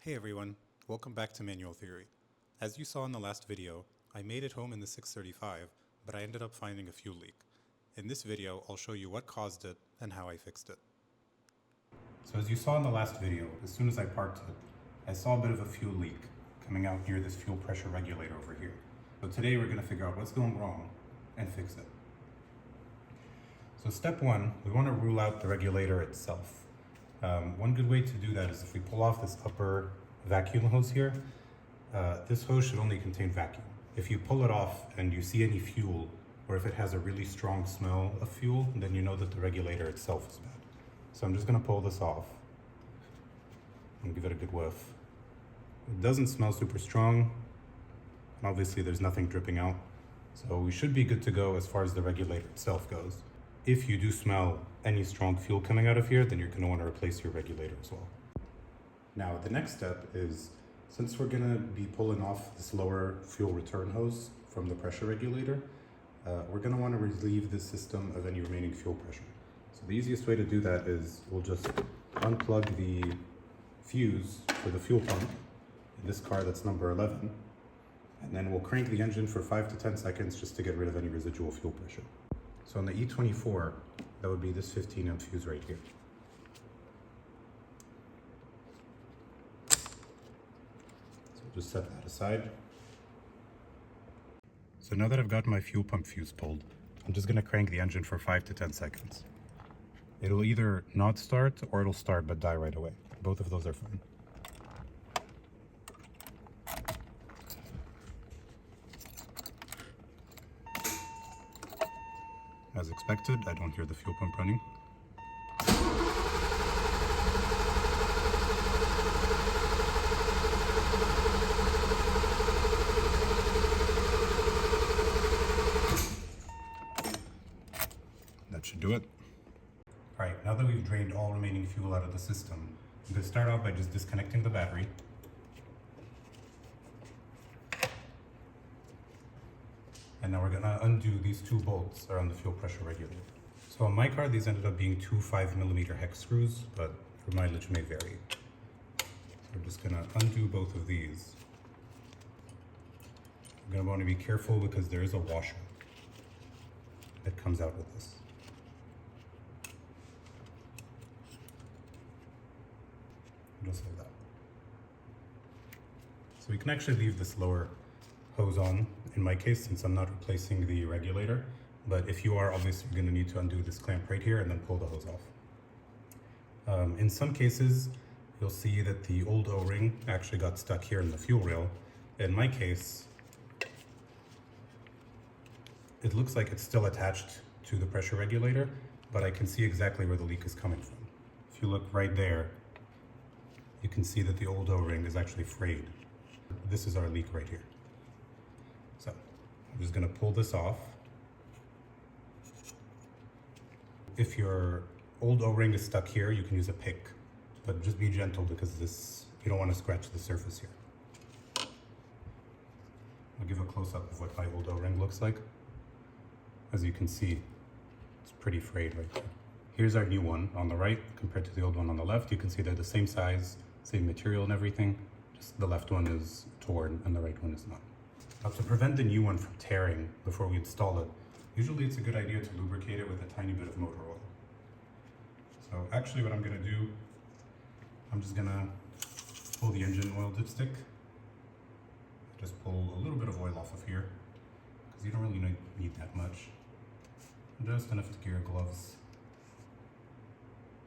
Hey everyone, welcome back to Manual Theory. As you saw in the last video, I made it home in the 635, but I ended up finding a fuel leak. In this video, I'll show you what caused it and how I fixed it. So as you saw in the last video, as soon as I parked it, I saw a bit of a fuel leak coming out near this fuel pressure regulator over here. So today we're going to figure out what's going wrong and fix it. So step one, we want to rule out the regulator itself. One good way to do that is if we pull off this upper vacuum hose here, this hose should only contain vacuum. If you pull it off and you see any fuel, or if it has a really strong smell of fuel, then you know that the regulator itself is bad. So I'm just going to pull this off and give it a good whiff. It doesn't smell super strong. Obviously there's nothing dripping out. So we should be good to go as far as the regulator itself goes. If you do smell any strong fuel coming out of here, then you're going to want to replace your regulator as well. Now the next step is, since we're going to be pulling off this lower fuel return hose from the pressure regulator, we're going to want to relieve this system of any remaining fuel pressure. So the easiest way to do that is we'll just unplug the fuse for the fuel pump in this car that's number 11, and then we'll crank the engine for 5 to 10 seconds just to get rid of any residual fuel pressure. So on the E24, that would be this 15 amp fuse right here. So just set that aside. So now that I've got my fuel pump fuse pulled, I'm just going to crank the engine for 5 to 10 seconds. It'll either not start or it'll start but die right away. Both of those are fine. As expected, I don't hear the fuel pump running. That should do it. Alright, now that we've drained all remaining fuel out of the system, I'm going to start off by just disconnecting the battery. And now we're going to undo these two bolts around the fuel pressure regulator. So on my car, these ended up being two 5mm hex screws, but your mileage may vary. So we're just going to undo both of these. We're going to want to be careful because there is a washer that comes out with this. Just like that. So we can actually leave this lower hose on, in my case, since I'm not replacing the regulator, but if you are, obviously you're going to need to undo this clamp right here and then pull the hose off. In some cases, you'll see that the old O-ring actually got stuck here in the fuel rail. In my case, it looks like it's still attached to the pressure regulator, but I can see exactly where the leak is coming from. If you look right there, you can see that the old O-ring is actually frayed. This is our leak right here. So I'm just going to pull this off. If your old O-ring is stuck here, you can use a pick, but just be gentle because you don't want to scratch the surface here. I'll give a close-up of what my old O-ring looks like. As you can see, it's pretty frayed right there. Here's our new one on the right compared to the old one on the left. You can see they're the same size, same material and everything. Just the left one is torn and the right one is not. Now, to prevent the new one from tearing before we install it, usually it's a good idea to lubricate it with a tiny bit of motor oil. So actually what I'm going to do, I'm just going to pull the engine oil dipstick. Just pull a little bit of oil off of here, because you don't really need that much. Just enough to get your gloves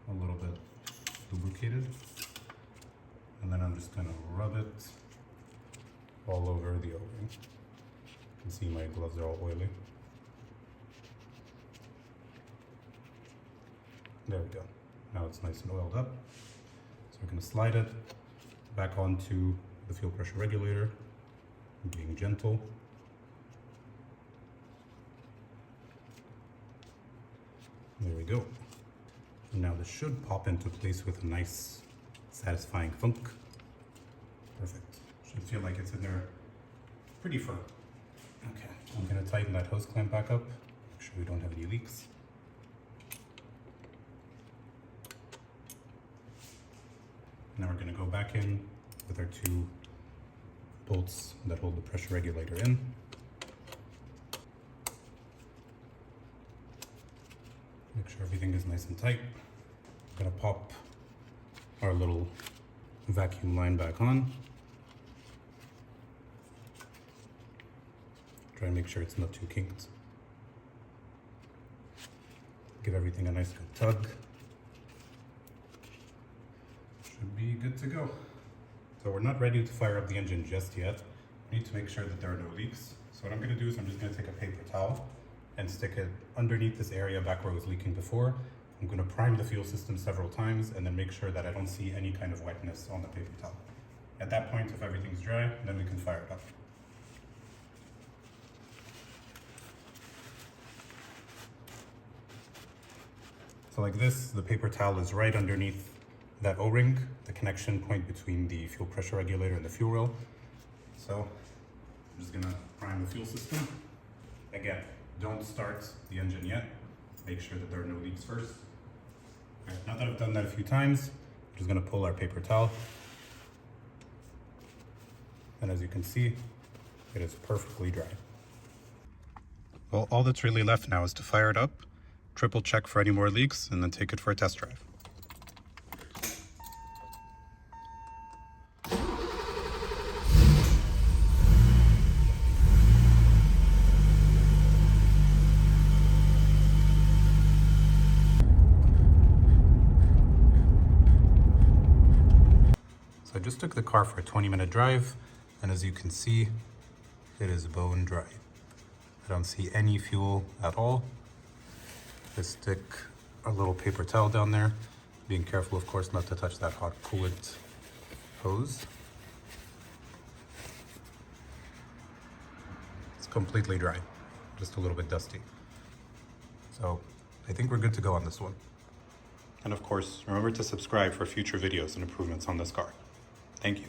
a little bit lubricated. And then I'm just going to rub it all over the O-ring. You can see my gloves are all oily. There we go. Now it's nice and oiled up. So we're going to slide it back onto the fuel pressure regulator, being gentle. There we go. And now this should pop into place with a nice, satisfying thunk. Perfect. Should feel like it's in there pretty firm. Okay, I'm going to tighten that hose clamp back up, make sure we don't have any leaks. Now we're going to go back in with our two bolts that hold the pressure regulator in. Make sure everything is nice and tight. I'm gonna pop our little vacuum line back on. Try and make sure it's not too kinked. Give everything a nice good tug. Should be good to go. So we're not ready to fire up the engine just yet. We need to make sure that there are no leaks. So what I'm gonna do is I'm just gonna take a paper towel and stick it underneath this area back where it was leaking before. I'm gonna prime the fuel system several times and then make sure that I don't see any kind of wetness on the paper towel. At that point, if everything's dry, then we can fire it up. So like this, the paper towel is right underneath that O-ring, the connection point between the fuel pressure regulator and the fuel rail. So I'm just gonna prime the fuel system. Again, don't start the engine yet. Make sure that there are no leaks first. Okay, now that I've done that a few times, I'm just gonna pull our paper towel. And as you can see, it is perfectly dry. Well, all that's really left now is to fire it up, triple check for any more leaks, and then take it for a test drive. So I just took the car for a 20-minute drive, and as you can see, it is bone dry. I don't see any fuel at all. Just stick a little paper towel down there, being careful, of course, not to touch that hot coolant hose. It's completely dry, just a little bit dusty. So I think we're good to go on this one. And of course, remember to subscribe for future videos and improvements on this car. Thank you.